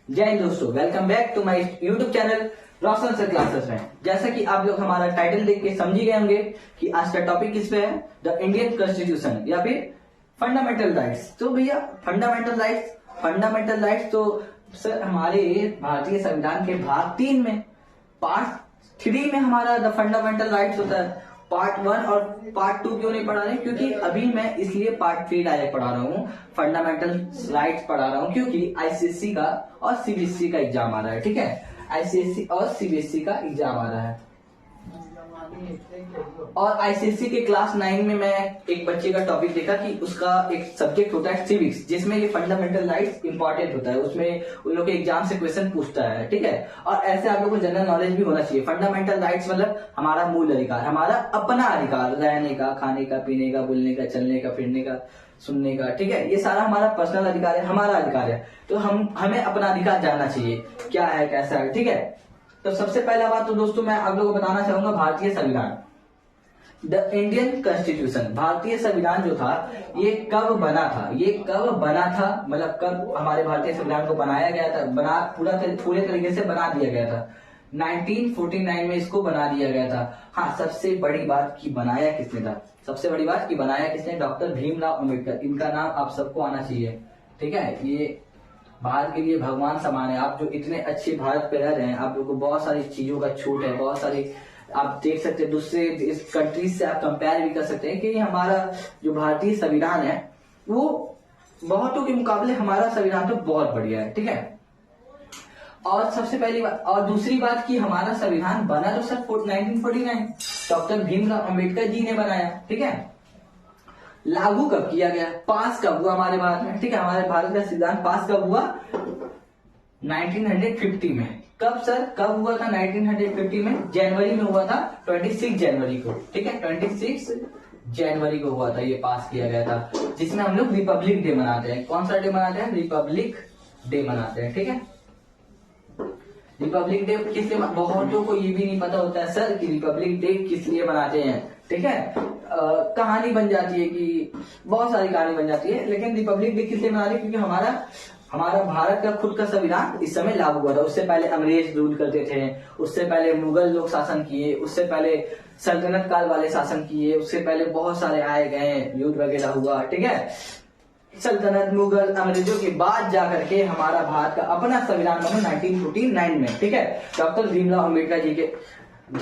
जय हिंद दोस्तों, welcome back to my YouTube channel Roshan sir classes में। जैसा कि आप लोग हमारा टाइटल देख के समझ ही गए होंगे कि आज का टॉपिक किस पे है, द इंडियन कॉन्स्टिट्यूशन या फिर फंडामेंटल राइट्स। तो भैया फंडामेंटल राइट्स तो सर हमारे भारतीय संविधान के भाग 3 में पार्ट 3 में हमारा द फंडामेंटल राइट्स होता है। पार्ट 1 और पार्ट 2 क्यों नहीं पढ़ा रहे? क्योंकि अभी मैं इसलिए पार्ट 3 डायरेक्ट पढ़ा रहा हूँ, फंडामेंटल राइट्स पढ़ा रहा हूँ, क्योंकि आईसीएससी का और सीबीएसई का एग्जाम आ रहा है। ठीक है, आईसीएससी और सीबीएसई का एग्जाम आ रहा है। और आईसीएससी के क्लास 9 में मैं एक बच्चे का टॉपिक देखा कि उसका एक सब्जेक्ट होता है सिविक्स, जिसमें ये फंडामेंटल राइट्स इंपॉर्टेंट होता है। उसमें उन लोग के एग्जाम से क्वेश्चन पूछता है। ठीक है, और ऐसे आप लोगों को जनरल नॉलेज भी होना चाहिए। फंडामेंटल राइट्स मतलब हमारा मूल अधिकार, हमारा अपना अधिकार, रहने का, खाने का, पीने का, बोलने का, चलने का, फिरने का, सुनने का। ठीक है, ये सारा हमारा पर्सनल अधिकार है, हमारा अधिकार है। तो हमें अपना अधिकार जानना चाहिए क्या है, कैसा है। ठीक है, तो सबसे पहला बात तो दोस्तों मैं आप लोगों को बताना चाहूंगा भारतीय संविधान, द इंडियन कॉन्स्टिट्यूशन। भारतीय संविधान जो था ये कब बना था, मतलब कब हमारे भारतीय संविधान को बनाया गया था, पूरे तरीके से बना दिया गया था। 1949 में इसको बना दिया गया था। हाँ, सबसे बड़ी बात की बनाया किसने था, डॉक्टर भीमराव अम्बेडकर। इनका नाम आप सबको आना चाहिए। ठीक है, ये भारत के लिए भगवान समान है। आप जो इतने अच्छे भारत पे रह रहे हैं, आप लोगों को बहुत सारी चीजों का छूट है, बहुत सारी आप देख सकते हैं, दूसरे इस कंट्रीज से आप कंपेयर भी कर सकते हैं कि हमारा जो भारतीय संविधान है वो बहुतों के मुकाबले हमारा संविधान तो बहुत बढ़िया है। ठीक है, और सबसे पहली बात और दूसरी बात कि हमारा संविधान बना तो सर 1949 डॉक्टर भीमराव अम्बेडकर जी ने बनाया। ठीक है, लागू कब किया गया, पास कब हुआ हमारे भारत में? ठीक है, हमारे भारत का संविधान पास कब हुआ? 1950 में। कब सर, कब हुआ था? 1950 में जनवरी में हुआ था, 26 जनवरी को। ठीक है, 26 जनवरी को हुआ था, ये पास किया गया था, जिसमें हम लोग रिपब्लिक डे मनाते हैं। कौन सा डे मनाते हैं? रिपब्लिक डे मनाते हैं। ठीक है, रिपब्लिक डे किस लिए, बहुतों को ये भी नहीं पता होता है सर कि रिपब्लिक डे किस लिए मनाते हैं। ठीक है, कहानी बन जाती है कि बहुत सारी कहानी बन जाती है, लेकिन रिपब्लिक डे किस लिए मनाते हैं? क्योंकि हमारा भारत का खुद का संविधान इस समय लागू हुआ था। उससे पहले अंग्रेज रूल करते थे, उससे पहले मुगल लोग शासन किए, उससे पहले सल्तनत काल वाले शासन किए, उससे पहले बहुत सारे आए गए, युद्ध वगैरह हुआ। ठीक है, सल्तनत, मुगल, अंग्रेजों के बाद जाकर के हमारा भारत का अपना संविधान बना 1949 में। ठीक है, डॉक्टर भीमराव अम्बेडकर जी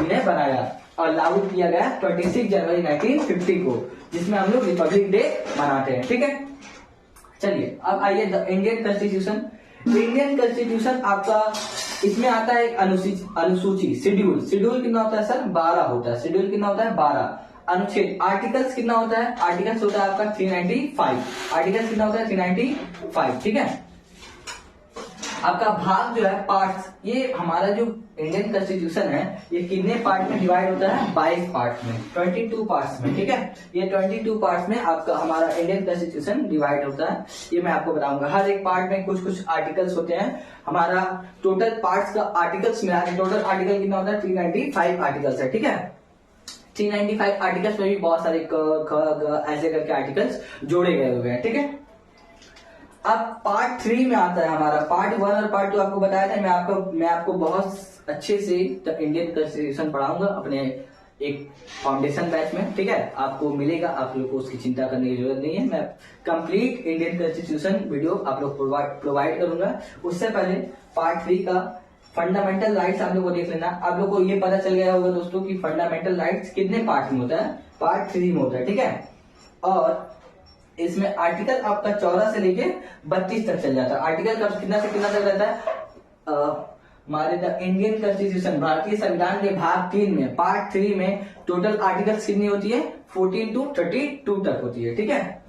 ने बनाया और लागू किया गया 26 जनवरी 1950 को, जिसमें हम लोग रिपब्लिक डे मनाते हैं। ठीक है, चलिए अब आइए the Indian constitution. Indian constitution आपका इसमें आता है एक अनुसूची, शेड्यूल कितना होता है सर? 12 होता है। शेड्यूल कितना होता है? 12। अनुच्छेद, आर्टिकल्स कितना होता है? आर्टिकल्स होता है आपका 395। आर्टिकल्स कितना होता है? 395। ठीक है, आपका भाग जो है पार्ट्स, ये हमारा जो इंडियन कॉन्स्टिट्यूशन है ये कितने पार्ट में डिवाइड होता है? 22 पार्ट में, 22 पार्ट्स में। ठीक है, ये 22 पार्ट्स में आपका हमारा इंडियन कॉन्स्टिट्यूशन डिवाइड होता है। ये मैं आपको बताऊंगा। हर एक पार्ट में कुछ आर्टिकल्स होते हैं। हमारा टोटल पार्ट्स का आर्टिकल्स मिला के टोटल आर्टिकल कितना होता है? 395 आर्टिकल्स है। ठीक है, 395 आर्टिकल्स में भी बहुत सारे ऐसे करके आर्टिकल्स जोड़े गए हुए हैं। ठीक है, अब पार्ट 3 में आता है हमारा। पार्ट 1 और पार्ट 2 आपको बताया था। मैं आपको बहुत अच्छे से द इंडियन कॉन्स्टिट्यूशन पढ़ाऊंगा अपने एक फाउंडेशन बैच में। ठीक है, आपको मिलेगा, आप लोग को उसकी चिंता करने की जरूरत नहीं है। मैं कंप्लीट इंडियन कॉन्स्टिट्यूशन वीडियो आप लोग प्रोवाइड करूंगा। उससे पहले पार्ट 3 का फंडामेंटल राइट्स आप लोग को देख लेना। आप लोग को ये पता चल गया होगा दोस्तों कि फंडामेंटल राइट्स कितने पार्ट में होता है? पार्ट 3 में होता है। ठीक है, और इसमें आर्टिकल आपका 14 से लेके 32 तक चल जाता है। आर्टिकल कब कितना से कितना तक रहता है? हमारे द इंडियन कॉन्स्टिट्यूशन भारतीय संविधान के भाग 3 में पार्ट 3 में टोटल आर्टिकल्स कितनी होती है? 14 to 32 तक होती है। ठीक है,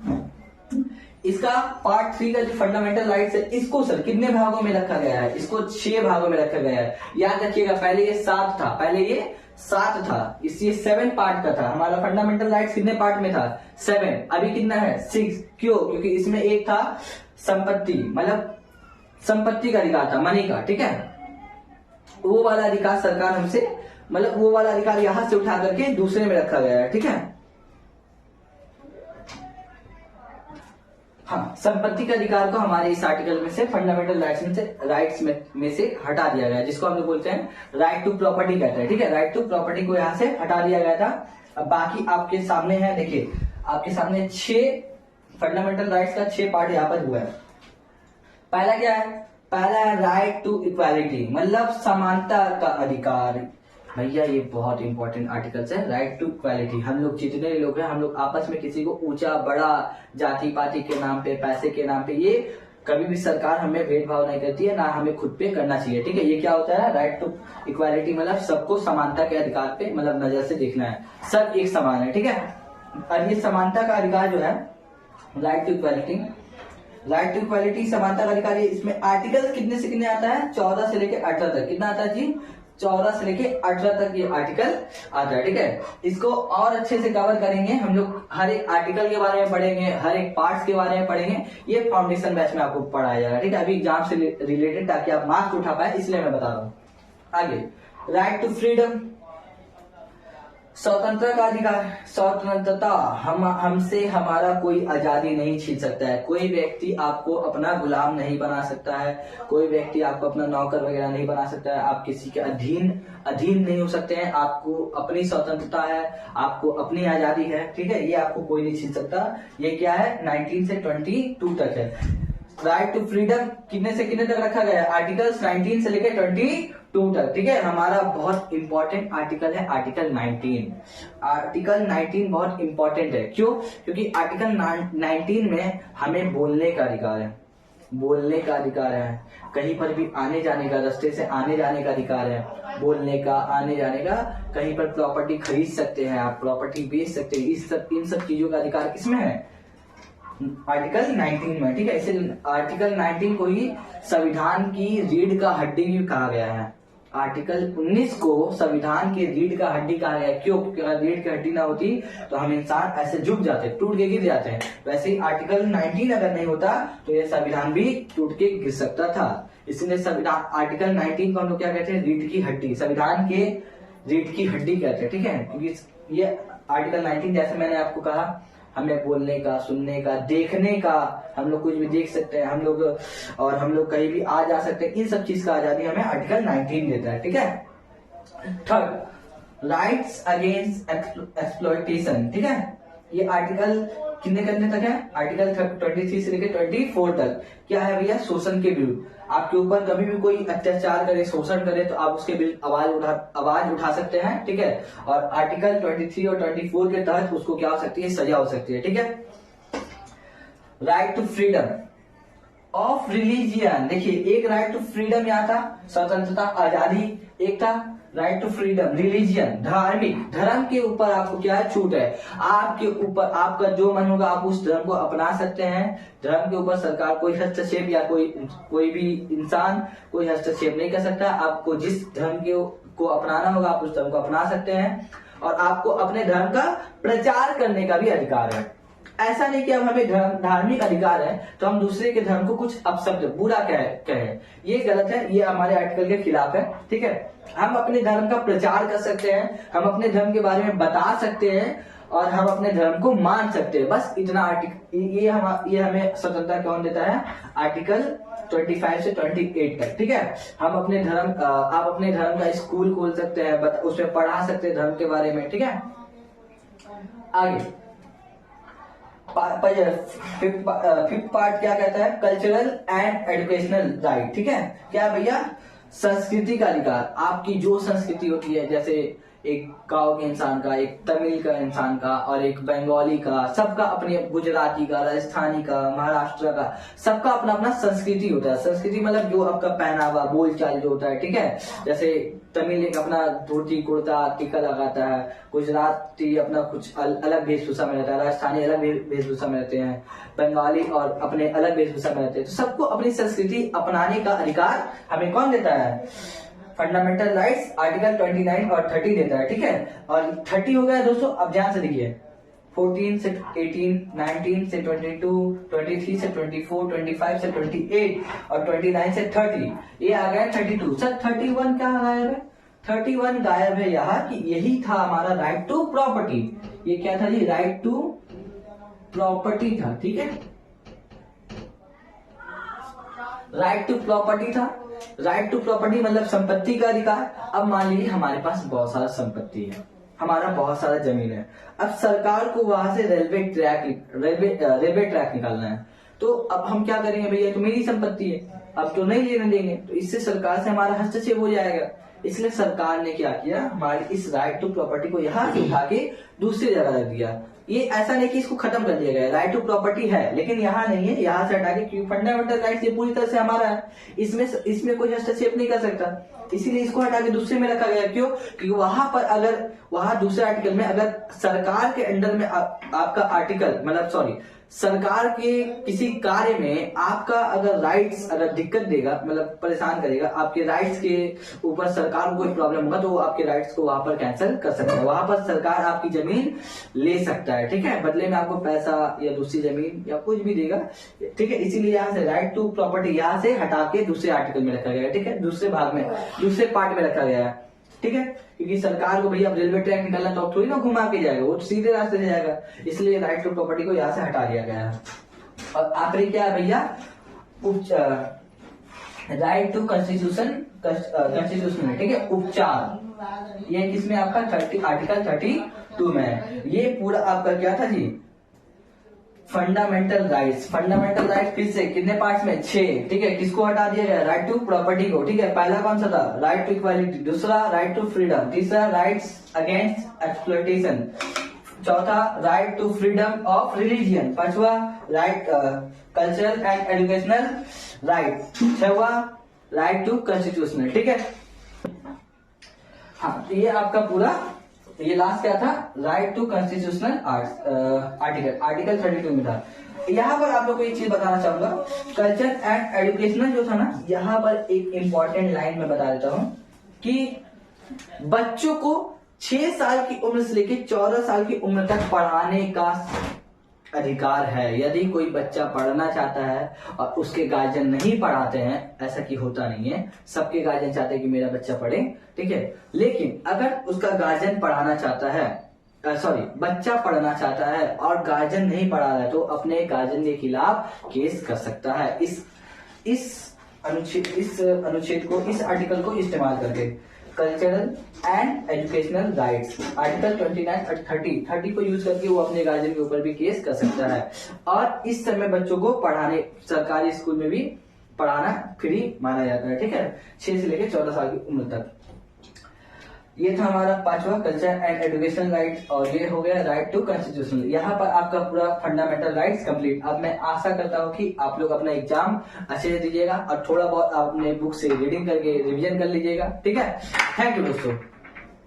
इसका पार्ट 3 का जो फंडामेंटल राइट्स है, इसको सर कितने भागों में रखा गया है? इसको 6 भागों में रखा गया है। याद रखिएगा, पहले ये 7 था, इसलिए 7 पार्ट का था। हमारा फंडामेंटल राइट्स कितने पार्ट में था? 7। अभी कितना है? 6। क्यों? क्योंकि इसमें एक था संपत्ति, मतलब संपत्ति का अधिकार था, मनी का। ठीक है, वो वाला अधिकार सरकार हमसे, मतलब वो वाला अधिकार यहां से उठा करके दूसरे में रखा गया है। ठीक है, हाँ, संपत्ति के अधिकार को हमारे इस आर्टिकल में से फंडामेंटल राइट्स में से हटा दिया गया, जिसको हम लोग बोलते हैं राइट टू प्रॉपर्टी कहते हैं। ठीक है, राइट टू प्रॉपर्टी को यहाँ से हटा दिया गया था। अब बाकी आपके सामने है, देखिए आपके सामने 6 फंडामेंटल राइट्स का 6 पार्ट यहाँ पर हुआ है। पहला क्या है? पहला है राइट टू इक्वालिटी, मतलब समानता का अधिकार। भैया ये बहुत इंपॉर्टेंट आर्टिकल्स है, राइट टू इक्वालिटी। हम लोग जितने लोग हैं, हम लोग आपस में किसी को ऊंचा बड़ा जाति पाति के नाम पे, पैसे के नाम पे, ये कभी भी सरकार हमें भेदभाव नहीं करती है, ना हमें खुद पे करना चाहिए। ठीक है, ये क्या होता है? राइट टू इक्वालिटी, मतलब सबको समानता के अधिकार पे मतलब नजर से देखना है, सब एक समान है। ठीक है, और ये समानता का अधिकार जो है right to equality, right to equality समानता का अधिकार, इसमें आर्टिकल कितने से कितने आता है? 14 से लेके 18 तक। कितना आता है जी? 14 से लेके 18 तक ये आर्टिकल आता है। ठीक है, इसको और अच्छे से कवर करेंगे हम लोग, हर एक आर्टिकल के बारे में पढ़ेंगे, हर एक पार्ट्स के बारे में पढ़ेंगे। ये फाउंडेशन बैच में आपको पढ़ाया जाएगा। ठीक है, अभी एग्जाम से रिलेटेड, ताकि आप मार्क्स उठा पाए, इसलिए मैं बता रहा हूँ। आगे, राइट टू फ्रीडम, स्वतंत्रता का अधिकार। स्वतंत्रता, हमसे हमारा कोई आजादी नहीं छीन सकता है। कोई व्यक्ति आपको अपना गुलाम नहीं बना सकता है, कोई व्यक्ति आपको अपना नौकर वगैरह नहीं बना सकता है, आप किसी के अधीन नहीं हो सकते हैं। आपको अपनी स्वतंत्रता है, आपको अपनी आजादी है। ठीक है, ये आपको कोई नहीं छीन सकता। ये क्या है? 19 से 22 तक है। राइट टू फ्रीडम कितने से कितने तक रखा गया है? आर्टिकल्स 19 से लेकर 22 तक। ठीक है, हमारा बहुत इंपॉर्टेंट आर्टिकल है आर्टिकल 19। आर्टिकल 19 बहुत इंपॉर्टेंट है। क्यों? क्योंकि आर्टिकल 19 में हमें बोलने का अधिकार है, बोलने का अधिकार है, कहीं पर भी आने जाने का, रास्ते से आने जाने का अधिकार है, बोलने का, आने जाने का, कहीं पर प्रॉपर्टी खरीद सकते हैं आप, प्रॉपर्टी बेच सकते हैं, इन सब चीजों का अधिकार किसमें है? आर्टिकल 19 में। ठीक है, इसे आर्टिकल 19 को ही संविधान की रीढ़ का हड्डी भी कहा गया है। आर्टिकल 19 को संविधान की रीढ़ का हड्डी कहा गया है। क्यों? क्योंकि अगर रीढ़ की हड्डी ना होती तो हम इंसान ऐसे झुक जाते, टूट के गिर जाते हैं। वैसे ही आर्टिकल 19 अगर नहीं होता तो यह संविधान भी टूट के गिर सकता था। इसलिए संविधान आर्टिकल 19 को हम लोग क्या कहते हैं? रीढ़ की हड्डी, संविधान के रीढ़ की हड्डी कहते हैं। ठीक है, क्योंकि ये आर्टिकल 19, जैसे मैंने आपको कहा, हमें बोलने का, सुनने का, देखने का, हम लोग कुछ भी देख सकते हैं हम लोग, और हम लोग कहीं भी आ जा सकते हैं। इन सब चीज का आजादी हमें आर्टिकल 19 देता है। ठीक है, थर्ड, राइट्स अगेंस्ट एक्सप्लॉयटेशन। ठीक है, ये आर्टिकल कितने तक है? आर्टिकल 23 से लेकर 24 तक। क्या है भैया? शोषण के विरुद्ध। आपके ऊपर कभी भी कोई अत्याचार करे, शोषण करे, तो आप उसके विरुद्ध आवाज उठा सकते हैं। ठीक है, और आर्टिकल 23 और 24 के तहत उसको क्या हो सकती है? सजा हो सकती है। ठीक है, right to freedom of religion. देखिए, एक राइट टू फ्रीडम यहाँ था, स्वतंत्रता, आजादी, एक था राइट टू फ्रीडम रिलीजियन, धार्मिक, धर्म के ऊपर आपको क्या है? छूट है। आपके ऊपर आपका जो मन होगा आप उस धर्म को अपना सकते हैं। धर्म के ऊपर सरकार कोई हस्तक्षेप या कोई भी इंसान कोई हस्तक्षेप नहीं कर सकता। आपको जिस धर्म को अपनाना होगा आप उस धर्म को अपना सकते हैं, और आपको अपने धर्म का प्रचार करने का भी अधिकार है। ऐसा नहीं कि अब हमें धार्मिक अधिकार है तो हम दूसरे के धर्म को कुछ अपशब्द, बुरा कहें, ये गलत है, ये हमारे आर्टिकल के खिलाफ है। ठीक है, हम अपने धर्म का प्रचार कर सकते हैं, हम अपने धर्म के बारे में बता सकते हैं, और हम अपने धर्म को मान सकते हैं। बस इतना आर्टिकल, ये हमें स्वतंत्रता कौन देता है? आर्टिकल 25 से 28 तक। ठीक है, हम अपने धर्म, आप अपने धर्म का स्कूल खोल सकते हैं, उसमें पढ़ा सकते हैं धर्म के बारे में। ठीक है, आगे फिफ्थ पार्ट क्या कहता है? Cultural and educational right. ठीक है, क्या भैया? संस्कृति का अधिकार। आपकी जो संस्कृति होती है, जैसे एक गांव के इंसान का, एक तमिल का इंसान का, और एक बंगाली का, सबका अपने, गुजराती का, राजस्थानी का, महाराष्ट्र का, सबका अपना अपना संस्कृति होता है। संस्कृति मतलब जो आपका पहनावा, बोलचाल जो होता है। ठीक है, जैसे तमिल एक अपना धोती कुर्ता टीका लगाता है, गुजराती अपना कुछ अलग वेशभूषा में रहता है, राजस्थानी अलग वेशभूषा में रहते हैं, बंगाली और अपने अलग वेशभूषा में रहते हैं। तो सबको अपनी संस्कृति अपनाने का अधिकार हमें कौन देता है? फंडामेंटल राइट्स आर्टिकल 29 और 30 देता है। ठीक है, और 30 हो गया दोस्तों। अब ध्यान से देखिए, 14 से 18, 19 से 22, 23 से 24, 25 से 28 और 29 से 30, ये आ गया 32। सर 31 क्या गायब है? 31 गायब है यहाँ, कि यही था हमारा राइट टू प्रॉपर्टी। ये क्या था जी? राइट टू प्रॉपर्टी था। ठीक है, राइट टू प्रॉपर्टी था। राइट टू प्रॉपर्टी मतलब संपत्ति का अधिकार। अब मान लीजिए हमारे पास बहुत सारा संपत्ति है, हमारा बहुत सारा जमीन है। अब सरकार को वहां से रेलवे ट्रैक निकालना है, तो अब हम क्या करेंगे, भैया तो मेरी संपत्ति है, अब तो नहीं लेने देंगे, तो इससे सरकार से हमारा हस्तक्षेप हो जाएगा। इसलिए सरकार ने क्या किया, हमारी इस राइट टू प्रॉपर्टी को यहाँ से उठा के दूसरी जगह रख दिया। ये ऐसा नहीं कि इसको खत्म कर दिया गया, राइट टू प्रॉपर्टी है लेकिन यहाँ नहीं है, यहाँ से हटा के, क्योंकि फंडामेंटल राइट ये पूरी तरह से हमारा है, इसमें कोई हस्तक्षेप नहीं कर सकता, इसीलिए इसको हटा के दूसरे में रखा गया। क्यों? क्योंकि वहां पर अगर वहां दूसरे आर्टिकल में अगर सरकार के अंडर में आपका आर्टिकल मतलब सॉरी सरकार के किसी कार्य में आपका अगर राइट्स अगर दिक्कत देगा मतलब परेशान करेगा, आपके राइट्स के ऊपर सरकार को कोई प्रॉब्लम होगा तो वो आपके राइट्स को वहां पर कैंसिल कर सकता है। वहां पर सरकार आपकी जमीन ले सकता है, ठीक है, बदले में आपको पैसा या दूसरी जमीन या कुछ भी देगा, ठीक है। इसीलिए यहाँ से राइट टू प्रॉपर्टी यहाँ से हटा के दूसरे आर्टिकल में रखा गया है, ठीक है, दूसरे भाग में दूसरे पार्ट में रखा गया है, ठीक है। क्योंकि सरकार को भैया अब रेलवे ट्रैक निकालना तो थोड़ी ना घुमा के जाएगा, वो सीधे रास्ते से जाएगा, इसलिए राइट टू प्रॉपर्टी को यहाँ से हटा दिया गया है। और आखिरी क्या है भैया, राइट टू कॉन्स्टिट्यूशन, ठीक है, उपचार। ये किसमें आपका आर्टिकल 32 में है। ये पूरा आपका क्या था जी, फंडामेंटल राइट्स। फंडामेंटल राइट फिर से कितने पार्ट्स में, 6, ठीक है। किसको हटा दिया गया, राइट टू प्रॉपर्टी को, ठीक है। पहला कौन सा था, राइट टू इक्वालिटी, दूसरा राइट टू फ्रीडम, तीसरा राइट्स अगेंस्ट एक्सप्लॉयटेशन, चौथा right to freedom of religion, पांचवा right cultural and educational right, छठवा राइट टू कॉन्स्टिट्यूशनल, ठीक है। हाँ, तो ये आपका पूरा, ये लास्ट क्या था, राइट टू कॉन्स्टिट्यूशनल आर्टिकल 32 में था। यहाँ पर आप लोग को एक चीज बताना चाहूंगा, कल्चर एंड एजुकेशनल जो था ना, यहाँ पर एक इंपॉर्टेंट लाइन में बता देता हूँ कि बच्चों को 6 साल की उम्र से लेकर 14 साल की उम्र तक पढ़ाने का अधिकार है। यदि कोई बच्चा पढ़ना चाहता है और उसके गार्जियन नहीं पढ़ाते हैं, ऐसा कि होता नहीं है, सबके गार्जियन चाहते हैं कि मेरा बच्चा पढ़े, ठीक है, लेकिन अगर उसका गार्जियन पढ़ाना चाहता है, बच्चा पढ़ना चाहता है और गार्जियन नहीं पढ़ा रहा है, तो अपने गार्जियन के खिलाफ केस कर सकता है। इस अनुच्छेद को, इस आर्टिकल को इस्तेमाल करके, cultural and educational rights, article 29 और 30 को यूज करके वो अपने गार्जियन के ऊपर भी केस कर सकता है। और इस समय बच्चों को पढ़ाने, सरकारी स्कूल में भी पढ़ाना फ्री माना जाता है, ठीक है, 6 से लेकर 14 साल की उम्र तक। ये था हमारा 5वां कल्चर एंड एजुकेशनल राइट, और ये हो गया राइट टू कॉन्स्टिट्यूशनल। यहाँ पर आपका पूरा फंडामेंटल राइट्स कंप्लीट। अब मैं आशा करता हूँ कि आप लोग अपना एग्जाम अच्छे से दीजिएगा और थोड़ा बहुत अपने बुक से रीडिंग करके रिवीजन कर लीजिएगा, ठीक है। थैंक यू दोस्तों।